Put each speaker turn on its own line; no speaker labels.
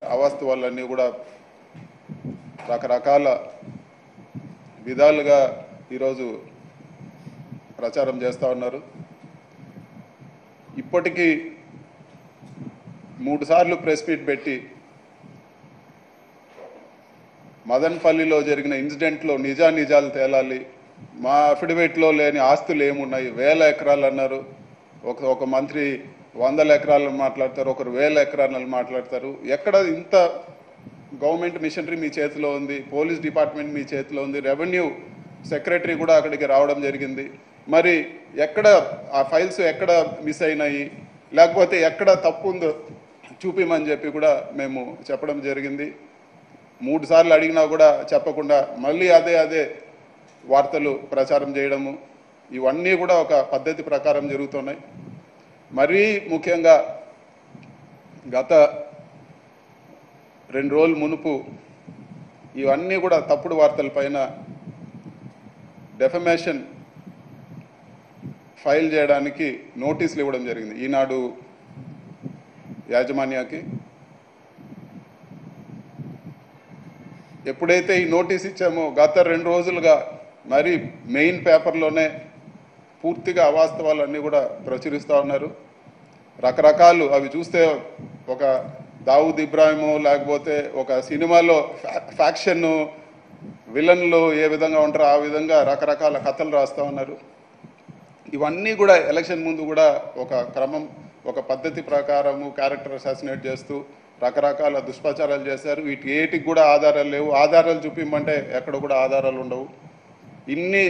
అవాస్తవాలన్నీ కూడా రకరకాల విధాలుగా ఈరోజు ప్రచారం చేస్తూ ఉన్నారు. ఇప్పటికీ 3 సార్లు ప్రెస్ మీట్ పెట్టి మదన్పల్లిలో జరిగిన ఇన్సిడెంట్లో నిజాలు తేలాలి, మా అఫిడవిట్లో లేని ఆస్తులు ఏమున్నాయి, 1000 ఎకరాలు అన్నారు. ఒక మంత్రి 100 ఎకరాలను మాట్లాడతారు, ఒకరు 1000 ఎకరాలను మాట్లాడతారు. ఎక్కడ ఇంత గవర్నమెంట్ మిషనరీ మీ చేతిలో ఉంది, పోలీస్ డిపార్ట్మెంట్ మీ చేతిలో ఉంది, రెవెన్యూ సెక్రటరీ కూడా అక్కడికి రావడం జరిగింది. మరి ఎక్కడ ఆ ఫైల్స్ ఎక్కడ మిస్ అయినాయి, లేకపోతే ఎక్కడ తప్పు ఉందో చూపిమని చెప్పి కూడా మేము చెప్పడం జరిగింది. 3 సార్లు అడిగినా కూడా చెప్పకుండా మళ్ళీ అదే వార్తలు ప్రచారం చేయడము, ఇవన్నీ కూడా ఒక పద్ధతి ప్రకారం జరుగుతున్నాయి. మరీ ముఖ్యంగా గత 2 రోజుల మునుపు ఇవన్నీ కూడా తప్పుడు వార్తల పైన డెఫమేషన్ ఫైల్ చేయడానికి నోటీసులు ఇవ్వడం జరిగింది ఈనాడు యాజమాన్యానికి. ఎప్పుడైతే ఈ నోటీస్ ఇచ్చామో గత 2 రోజులుగా మరి మెయిన్ పేపర్లోనే పూర్తిగా అవాస్తవాలన్నీ కూడా ప్రచురిస్తూ ఉన్నారు. రకరకాలు అవి చూస్తే ఒక దావుద్ ఇబ్రాహిమో లేకపోతే ఒక సినిమాలో ఫ్యాక్షన్ విలన్లు ఏ విధంగా ఉంటారో ఆ విధంగా రకరకాల కథలు రాస్తూ ఉన్నారు. ఇవన్నీ కూడా ఎలక్షన్ ముందు కూడా ఒక క్రమం, ఒక పద్ధతి ప్రకారము క్యారెక్టర్ అసాసినేట్ చేస్తూ రకరకాల దుష్ప్రచారాలు చేశారు. వీటి ఏటికి కూడా ఆధారాలు లేవు. ఆధారాలు చూపిమంటే ఎక్కడ కూడా ఆధారాలు ఉండవు. ఇన్ని